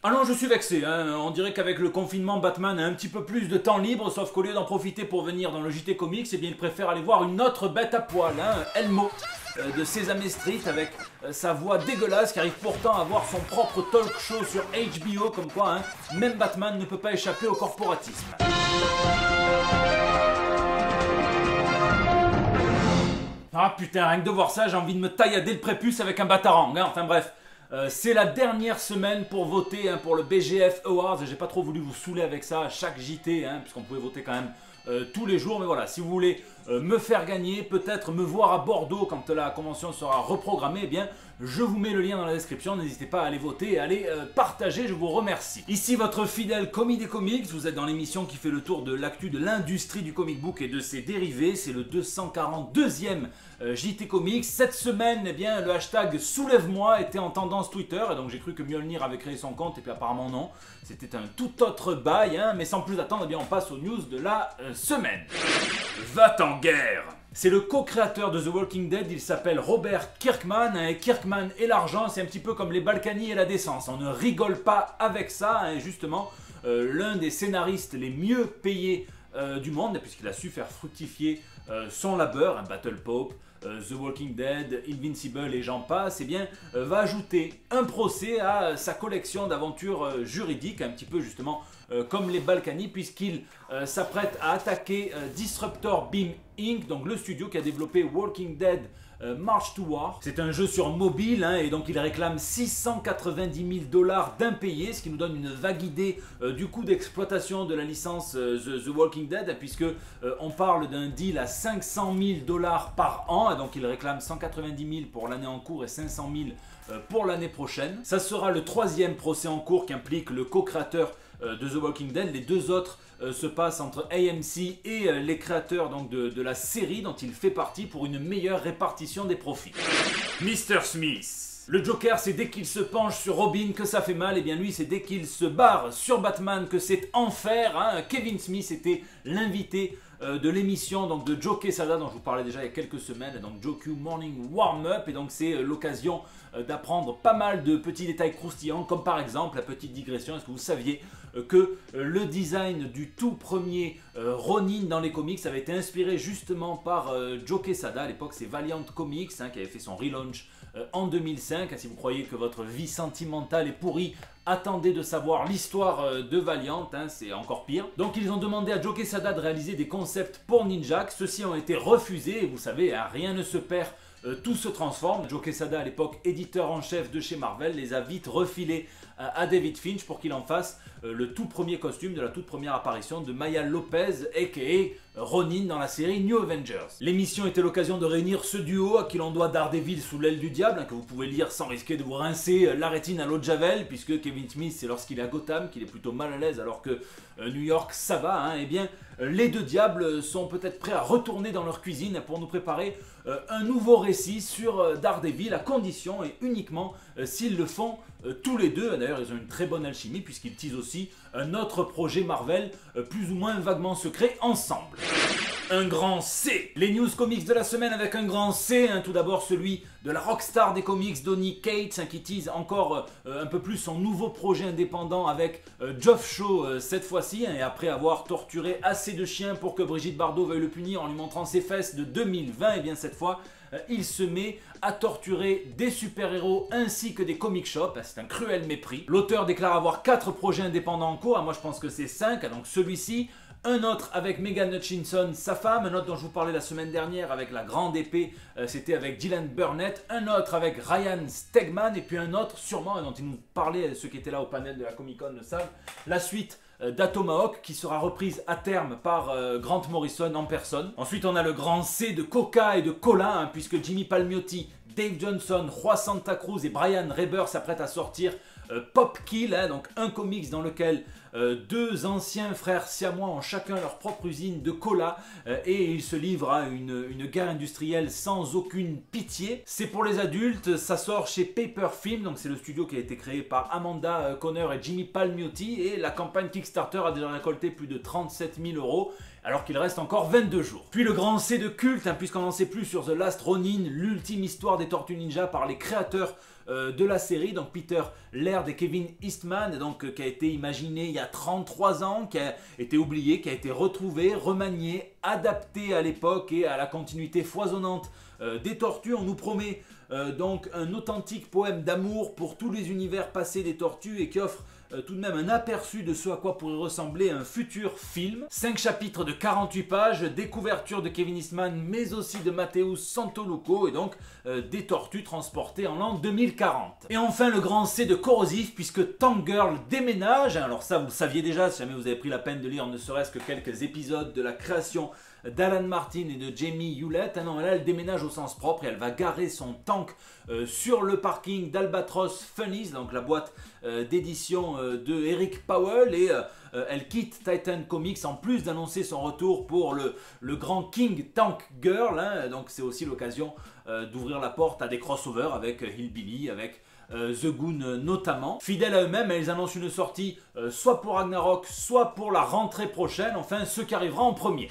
Ah non, je suis vexé, hein. On dirait qu'avec le confinement, Batman a un petit peu plus de temps libre, sauf qu'au lieu d'en profiter pour venir dans le JT Comics, eh bien il préfère aller voir une autre bête à poil, hein, Elmo, de Sesame Street, avec sa voix dégueulasse, qui arrive pourtant à avoir son propre talk show sur HBO, comme quoi, hein, même Batman ne peut pas échapper au corporatisme. Ah putain, rien que de voir ça, j'ai envie de me taillader le prépuce avec un batarang, hein. Enfin bref. C'est la dernière semaine pour voter, hein, pour le BGF Awards. J'ai pas trop voulu vous saouler avec ça à chaque JT, hein, puisqu'on pouvait voter quand même tous les jours. Mais voilà, si vous voulez me faire gagner, peut-être me voir à Bordeaux quand la convention sera reprogrammée, eh bien, je vous mets le lien dans la description. N'hésitez pas à aller voter et à aller partager, je vous remercie. Ici votre fidèle commis des comics, vous êtes dans l'émission qui fait le tour de l'actu de l'industrie du comic book et de ses dérivés. C'est le 242e JT Comics. Cette semaine, eh bien, le hashtag Soulève-moi était en tendance Twitter, et donc j'ai cru que Mjolnir avait créé son compte, et puis apparemment non. C'était un tout autre bail, hein, mais sans plus attendre, eh bien, on passe aux news de la semaine. Va-t'en guerre! C'est le co-créateur de The Walking Dead, il s'appelle Robert Kirkman, hein, et Kirkman et l'argent, c'est un petit peu comme les Balkany et la décence, on ne rigole pas avec ça, hein, et justement, l'un des scénaristes les mieux payés du monde, puisqu'il a su faire fructifier son labeur, un Battle Pope, The Walking Dead, Invincible et j'en passe, eh bien, va ajouter un procès à sa collection d'aventures juridiques, un petit peu justement comme les Balkany, puisqu'il s'apprête à attaquer Disruptor Beam Inc., donc le studio qui a développé Walking Dead March to War. C'est un jeu sur mobile, hein, et donc il réclame 690 000 $ d'impayés, ce qui nous donne une vague idée du coût d'exploitation de la licence The Walking Dead, puisque on parle d'un deal à 500 000 $ par an, et donc il réclame 190 000 pour l'année en cours et 500 000 pour l'année prochaine. Ça sera le troisième procès en cours qui implique le co-créateur de The Walking Dead. Les deux autres se passent entre AMC et les créateurs donc, de la série dont il fait partie pour une meilleure répartition des profits. Mr. Smith. Le Joker, c'est dès qu'il se penche sur Robin que ça fait mal, et bien lui, c'est dès qu'il se barre sur Batman que c'est enfer, hein. Kevin Smith était l'invité de l'émission donc de Joe Quesada dont je vous parlais déjà il y a quelques semaines, donc Joe Q Morning Warm-Up, et donc c'est l'occasion d'apprendre pas mal de petits détails croustillants, comme par exemple la petite digression, est-ce que vous saviez que le design du tout premier Ronin dans les comics avait été inspiré justement par Joe Quesada. À l'époque c'est Valiant Comics, hein, qui avait fait son relaunch en 2005. Si vous croyez que votre vie sentimentale est pourrie, attendez de savoir l'histoire de Valiant, hein, c'est encore pire. Donc ils ont demandé à Joe Quesada de réaliser des concepts pour Ninjak, ceux-ci ont été refusés, et vous savez, hein, rien ne se perd, tout se transforme. Joe Quesada, à l'époque éditeur en chef de chez Marvel, les a vite refilés à David Finch pour qu'il en fasse le tout premier costume de la toute première apparition de Maya Lopez, a.k.a. Ronin dans la série New Avengers. L'émission était l'occasion de réunir ce duo à qui l'on doit Daredevil sous l'aile du diable, hein, que vous pouvez lire sans risquer de vous rincer la rétine à l'eau de Javel, puisque Kevin Smith c'est lorsqu'il est à Gotham qu'il est plutôt mal à l'aise, alors que New York ça va, hein. Eh bien les deux diables sont peut-être prêts à retourner dans leur cuisine pour nous préparer un nouveau récit sur Daredevil, à condition et uniquement s'ils le font tous les deux. D'ailleurs ils ont une très bonne alchimie puisqu'ils teasent aussi un autre projet Marvel plus ou moins vaguement secret ensemble. Un grand C. Les news comics de la semaine avec un grand C, hein. Tout d'abord celui de la rockstar des comics Donny Cates, hein, qui tease encore un peu plus son nouveau projet indépendant avec Geoff Shaw cette fois-ci, hein, et après avoir torturé assez de chiens pour que Brigitte Bardot veuille le punir en lui montrant ses fesses de 2020, et bien cette fois il se met à torturer des super-héros ainsi que des comic shops. C'est un cruel mépris. L'auteur déclare avoir 4 projets indépendants en cours, moi je pense que c'est 5, donc celui-ci, un autre avec Megan Hutchinson, sa femme, un autre dont je vous parlais la semaine dernière avec la grande épée, c'était avec Dylan Burnett, un autre avec Ryan Stegman, et puis un autre sûrement, dont il nous parlait, ceux qui étaient là au panel de la Comic Con le savent, la suite d'Atomahawk qui sera reprise à terme par Grant Morrison en personne. Ensuite on a le grand C de Coca et de Cola, hein, puisque Jimmy Palmiotti, Dave Johnson, Roi Santa Cruz et Brian Reber s'apprêtent à sortir Pop Kill, hein, donc un comics dans lequel deux anciens frères siamois ont chacun leur propre usine de cola et ils se livrent à une guerre industrielle sans aucune pitié. C'est pour les adultes, ça sort chez Paper Film, donc c'est le studio qui a été créé par Amanda Conner et Jimmy Palmiotti, et la campagne Kickstarter a déjà récolté plus de 37 000 €. Alors qu'il reste encore 22 jours. Puis le grand C de culte, hein, puisqu'on n'en sait plus sur The Last Ronin, l'ultime histoire des Tortues Ninja par les créateurs de la série, donc Peter Laird et Kevin Eastman, donc, qui a été imaginé il y a 33 ans, qui a été oublié, qui a été retrouvé, remanié, adapté à l'époque et à la continuité foisonnante des Tortues. On nous promet donc un authentique poème d'amour pour tous les univers passés des Tortues et qui offre tout de même un aperçu de ce à quoi pourrait ressembler un futur film. 5 chapitres de 48 pages, des couvertures de Kevin Eastman mais aussi de Matheus Santoluco et donc des Tortues transportées en l'an 2040. Et enfin le grand C de Corrosif puisque Tank Girl déménage. Alors ça vous le saviez déjà si jamais vous avez pris la peine de lire ne serait-ce que quelques épisodes de la création d'Alan Martin et de Jamie Hewlett. Ah non, là elle déménage au sens propre et elle va garer son tank sur le parking d'Albatros Funnies, donc la boîte d'édition de Eric Powell, et elle quitte Titan Comics en plus d'annoncer son retour pour le grand King Tank Girl, hein. Donc c'est aussi l'occasion d'ouvrir la porte à des crossovers avec Hillbilly, avec The Goon notamment. Fidèles à eux-mêmes, ils annoncent une sortie soit pour Ragnarok, soit pour la rentrée prochaine, enfin ce qui arrivera en premier.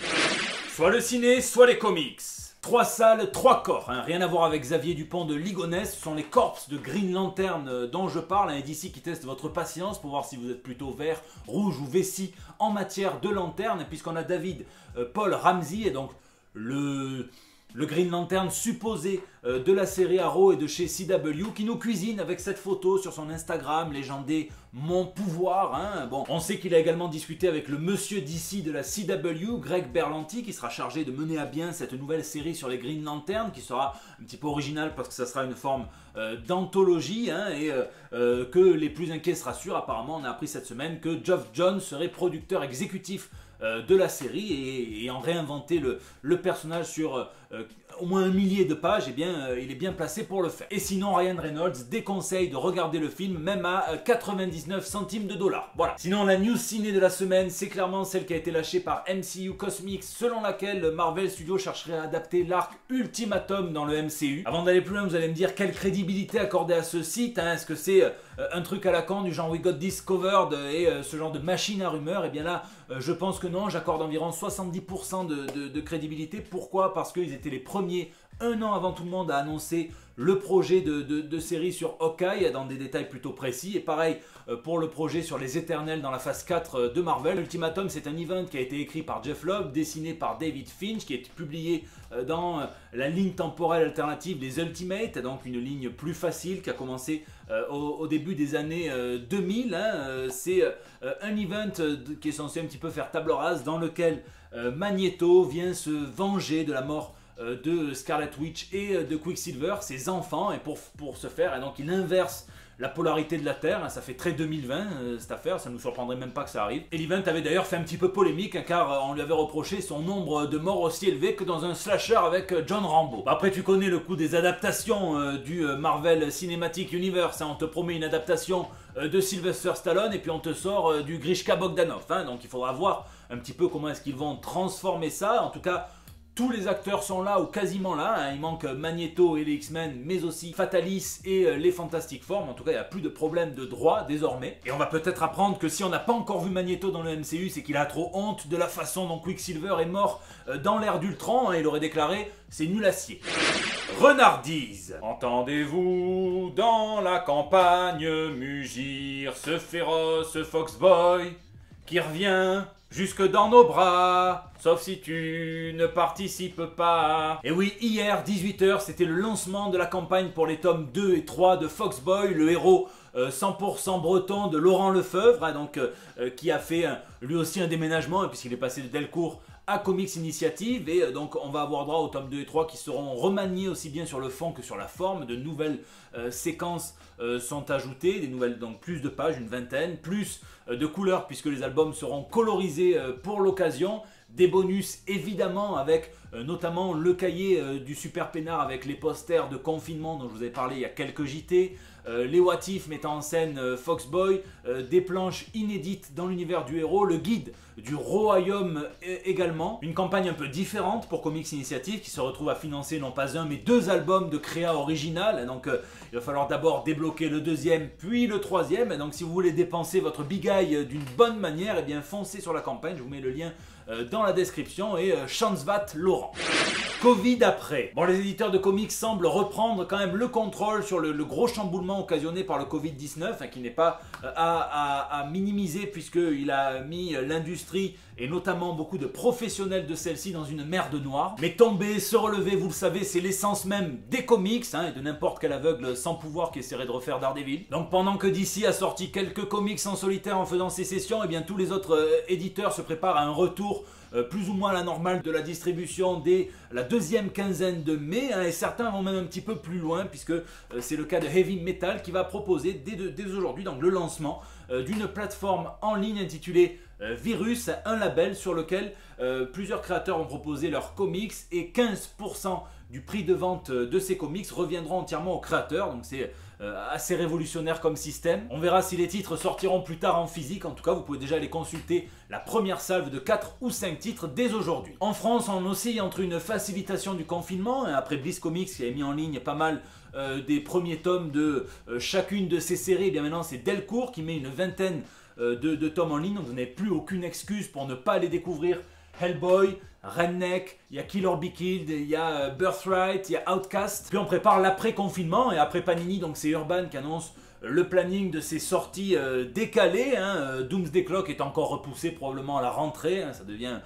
Soit le ciné, soit les comics. 3 salles, 3 corps, hein. Rien à voir avec Xavier Dupont de Ligonnès, ce sont les corps de Green Lantern dont je parle, et d'ici qui teste votre patience pour voir si vous êtes plutôt vert, rouge ou vessie en matière de lanterne, puisqu'on a David Paul Ramsey, et donc le Green Lantern supposé de la série Arrow et de chez CW, qui nous cuisine avec cette photo sur son Instagram légendé Mon Pouvoir, hein. Bon, on sait qu'il a également discuté avec le monsieur DC de la CW, Greg Berlanti, qui sera chargé de mener à bien cette nouvelle série sur les Green Lantern, qui sera un petit peu originale parce que ça sera une forme d'anthologie, hein, et que les plus inquiets se rassurent. Apparemment, on a appris cette semaine que Geoff Johns serait producteur exécutif de la série et en réinventer le personnage sur au moins 1 millier de pages, eh bien, il est bien placé pour le faire. Et sinon, Ryan Reynolds déconseille de regarder le film même à 99 centimes de dollars. Voilà. Sinon, la news ciné de la semaine, c'est clairement celle qui a été lâchée par MCU Cosmics, selon laquelle Marvel Studios chercherait à adapter l'arc Ultimatum dans le MCU. Avant d'aller plus loin, vous allez me dire quelle crédibilité accorder à ce site, hein. Est-ce que c'est un truc à la con du genre We Got Discovered et ce genre de machine à rumeurs? Et bien là, je pense que non, j'accorde environ 70% de crédibilité. Pourquoi? Parce qu'ils étaient les premiers, 1 an avant tout le monde, à annoncer le projet de série sur Hawkeye dans des détails plutôt précis. Et pareil pour le projet sur les Éternels dans la phase 4 de Marvel. Ultimatum, c'est un event qui a été écrit par Jeff Loeb, dessiné par David Finch, qui est publié dans la ligne temporelle alternative des Ultimates, donc une ligne plus facile qui a commencé au début des années 2000. Hein. C'est un event qui est censé un petit peu faire table rase, dans lequel Magneto vient se venger de la mort de Scarlet Witch et de Quicksilver, ses enfants, et pour ce faire, et donc il inverse la polarité de la Terre, hein. Ça fait très 2020 cette affaire, ça ne nous surprendrait même pas que ça arrive. Et l'event avait d'ailleurs fait un petit peu polémique, hein, car on lui avait reproché son nombre de morts aussi élevé que dans un slasher avec John Rambo. Après, tu connais le coup des adaptations du Marvel Cinematic Universe, hein. On te promet une adaptation de Sylvester Stallone et puis on te sort du Grishka Bogdanov, hein. Donc il faudra voir un petit peu comment est-ce qu'ils vont transformer ça. En tout cas, tous les acteurs sont là ou quasiment là, hein. Il manque Magneto et les X-Men, mais aussi Fatalis et les Fantastic Four. En tout cas, il n'y a plus de problème de droit désormais. Et on va peut-être apprendre que si on n'a pas encore vu Magneto dans le MCU, c'est qu'il a trop honte de la façon dont Quicksilver est mort dans l'ère d'Ultron, hein. Il aurait déclaré « c'est nul acier ». Renardise. Entendez-vous dans la campagne mugir ce féroce Foxboy qui revient jusque dans nos bras, sauf si tu ne participes pas. Et oui, hier, 18h, c'était le lancement de la campagne pour les tomes 2 et 3 de Foxboy, le héros 100% breton de Laurent Lefebvre, hein, donc, qui a fait lui aussi un déménagement, puisqu'il est passé de Delcourt à Comics Initiative, et donc on va avoir droit aux tomes 2 et 3 qui seront remaniés aussi bien sur le fond que sur la forme. De nouvelles séquences sont ajoutées, des nouvelles, donc plus de pages, une vingtaine, plus de couleurs puisque les albums seront colorisés pour l'occasion. Des bonus évidemment avec notamment le cahier du Super Peinard avec les posters de confinement dont je vous avais parlé il y a quelques JT, les What If mettant en scène Foxboy, des planches inédites dans l'univers du héros, le guide du royaume également. Une campagne un peu différente pour Comics Initiative qui se retrouve à financer non pas un mais 2 albums de créa original. Donc il va falloir d'abord débloquer le 2e puis le 3e. Donc si vous voulez dépenser votre bigaille d'une bonne manière, eh bien foncez sur la campagne, je vous mets le lien dans la description, et Chansvat Laurent. Covid après. Bon, les éditeurs de comics semblent reprendre quand même le contrôle sur le gros chamboulement occasionné par le Covid-19, hein, qui n'est pas à minimiser puisqu'il a mis l'industrie et notamment beaucoup de professionnels de celle-ci dans une merde noire. Mais tomber, se relever, vous le savez, c'est l'essence même des comics, hein, et de n'importe quel aveugle sans pouvoir qui essaierait de refaire Daredevil. Donc pendant que DC a sorti quelques comics en solitaire en faisant ses sessions, et bien tous les autres éditeurs se préparent à un retour plus ou moins à la normale de la distribution dès la deuxième quinzaine de mai, hein, et certains vont même un petit peu plus loin puisque c'est le cas de Heavy Metal qui va proposer dès aujourd'hui donc le lancement d'une plateforme en ligne intitulée Virus, un label sur lequel plusieurs créateurs ont proposé leurs comics et 15% du prix de vente de ces comics reviendront entièrement aux créateurs, donc c'est assez révolutionnaire comme système. On verra si les titres sortiront plus tard en physique, en tout cas vous pouvez déjà aller consulter la première salve de 4 ou 5 titres dès aujourd'hui. En France on oscille entre une facilitation du confinement, après Bliss Comics qui a mis en ligne pas mal des premiers tomes de chacune de ces séries, et bien maintenant c'est Delcourt qui met une vingtaine de tomes en ligne, donc vous n'avez plus aucune excuse pour ne pas les découvrir. Hellboy, Redneck, il y a Kill or Be Killed, il y a Birthright, il y a Outcast. Puis on prépare l'après-confinement et après Panini, donc c'est Urban qui annonce le planning de ses sorties décalées. Hein. Doomsday Clock est encore repoussé probablement à la rentrée, hein, ça devient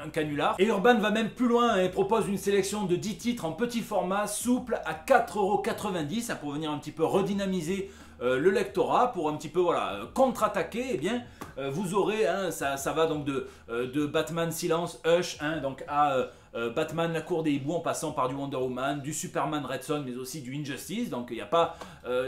un canular. Et Urban va même plus loin et propose une sélection de 10 titres en petit format, souple, à 4,90 € pour venir un petit peu redynamiser le lectorat, pour un petit peu voilà, contre-attaquer. Eh bien vous aurez, hein, ça va donc de Batman Silence, Hush, hein, donc à Batman La Cour des Hiboux en passant par du Wonder Woman, du Superman Red Son, mais aussi du Injustice. Donc il n'y a pas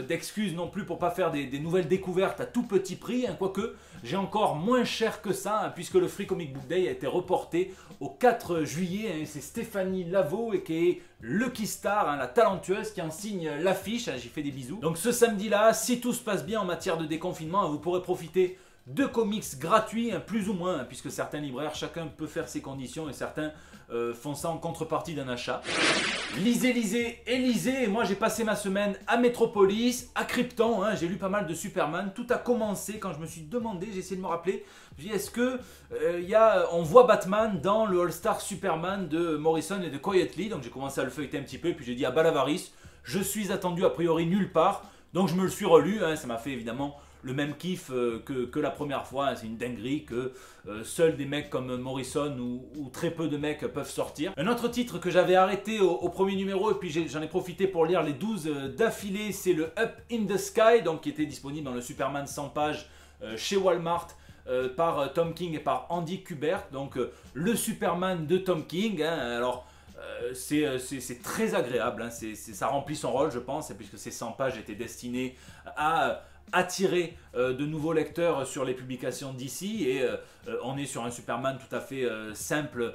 d'excuses non plus pour pas faire des nouvelles découvertes à tout petit prix, hein, quoique j'ai encore moins cher que ça, hein, puisque le Free Comic Book Day a été reporté au 4 juillet. Hein, c'est Stéphanie Laveau et qui est Lucky Star, hein, la talentueuse, qui en signe l'affiche. Hein, j'y fais des bisous. Donc ce samedi-là, si tout se passe bien en matière de déconfinement, hein, vous pourrez profiter de comics gratuits, hein, plus ou moins, hein, puisque certains libraires, chacun peut faire ses conditions et certains font ça en contrepartie d'un achat. Lisez, lisez et lisez. Et moi j'ai passé ma semaine à Metropolis, à Krypton, hein, j'ai lu pas mal de Superman. Tout a commencé quand je me suis demandé, j'ai essayé de me rappeler, je me suis dit, est-ce que on voit Batman dans le All-Star Superman de Morrison et de Quietly. Donc j'ai commencé à le feuilleter un petit peu, puis j'ai dit à Balavaris, je suis attendu a priori nulle part. Donc je me le suis relu, hein, ça m'a fait évidemment le même kiff que la première fois, hein. C'est une dinguerie que seuls des mecs comme Morrison ou très peu de mecs peuvent sortir. Un autre titre que j'avais arrêté au premier numéro et puis j'en ai profité pour lire les 12 d'affilée, c'est le Up in the Sky, donc qui était disponible dans le Superman 100 pages chez Walmart par Tom King et par Andy Kubert, donc le Superman de Tom King, hein. Alors c'est très agréable, hein. Ça remplit son rôle je pense, puisque ces 100 pages étaient destinées à attirer de nouveaux lecteurs sur les publications d'ici, et on est sur un Superman tout à fait simple,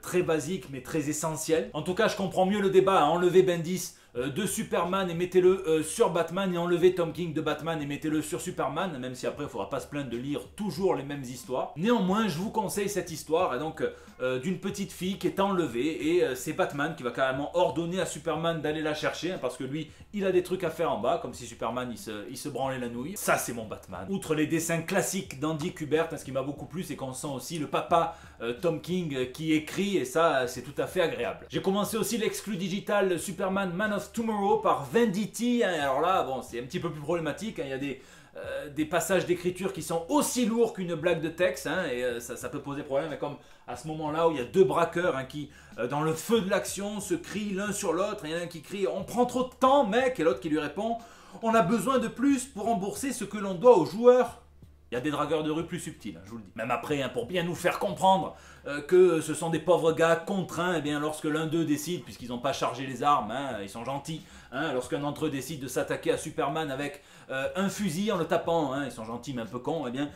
très basique mais très essentiel. En tout cas je comprends mieux le débat à enlever Bendis de Superman et mettez-le sur Batman, et enlevez Tom King de Batman et mettez-le sur Superman, même si après il ne faudra pas se plaindre de lire toujours les mêmes histoires. Néanmoins je vous conseille cette histoire, et donc d'une petite fille qui est enlevée, et c'est Batman qui va carrément ordonner à Superman d'aller la chercher, hein, parce que lui il a des trucs à faire en bas, comme si Superman il se branlait la nouille. Ça c'est mon Batman. Outre les dessins classiques d'Andy Kubert, hein, ce qui m'a beaucoup plu c'est qu'on sent aussi le papa Tom King qui écrit, et ça c'est tout à fait agréable. J'ai commencé aussi l'exclu digital Superman Man of Tomorrow par Venditti, hein. Alors là bon c'est un petit peu plus problématique, hein. Il y a des passages d'écriture qui sont aussi lourds qu'une blague de texte, hein, et ça peut poser problème, mais comme à ce moment-là où il y a deux braqueurs, hein, qui dans le feu de l'action se crient l'un sur l'autre, et il y en a un qui crie on prend trop de temps mec, et l'autre qui lui répond on a besoin de plus pour rembourser ce que l'on doit aux joueurs. Il y a des dragueurs de rue plus subtils, hein, je vous le dis. Même après, hein, pour bien nous faire comprendre que ce sont des pauvres gars contraints, et bien lorsque l'un d'eux décide, puisqu'ils n'ont pas chargé les armes, hein, ils sont gentils, hein, lorsqu'un d'entre eux décide de s'attaquer à Superman avec un fusil en le tapant, hein, ils sont gentils mais un peu cons, et bien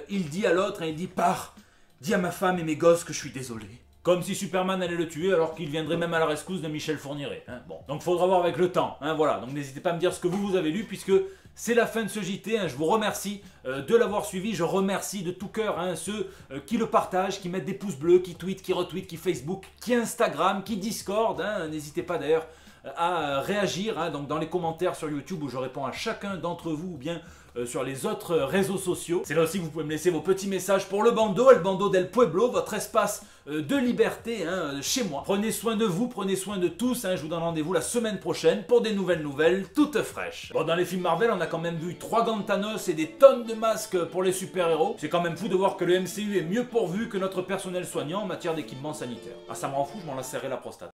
il dit à l'autre, hein, il dit pars, dis à ma femme et mes gosses que je suis désolé. Comme si Superman allait le tuer alors qu'il viendrait même à la rescousse de Michel Fourniret, hein. Bon, donc faudra voir avec le temps, hein, voilà. Donc n'hésitez pas à me dire ce que vous avez lu, puisque c'est la fin de ce JT, hein. Je vous remercie de l'avoir suivi, je remercie de tout cœur, hein, ceux qui le partagent, qui mettent des pouces bleus, qui tweetent, qui retweetent, qui Facebook, qui Instagram, qui Discord, hein. N'hésitez pas d'ailleurs à réagir hein, donc dans les commentaires sur YouTube où je réponds à chacun d'entre vous ou bien sur les autres réseaux sociaux. C'est là aussi que vous pouvez me laisser vos petits messages pour le Bando del Pueblo, votre espace de liberté hein, chez moi. Prenez soin de vous, prenez soin de tous. Hein, je vous donne rendez-vous la semaine prochaine pour des nouvelles toutes fraîches. Bon, dans les films Marvel, on a quand même vu 3 gants de Thanos et des tonnes de masques pour les super-héros. C'est quand même fou de voir que le MCU est mieux pourvu que notre personnel soignant en matière d'équipement sanitaire. Ah, ça me rend fou, je m'en lasserai la prostate.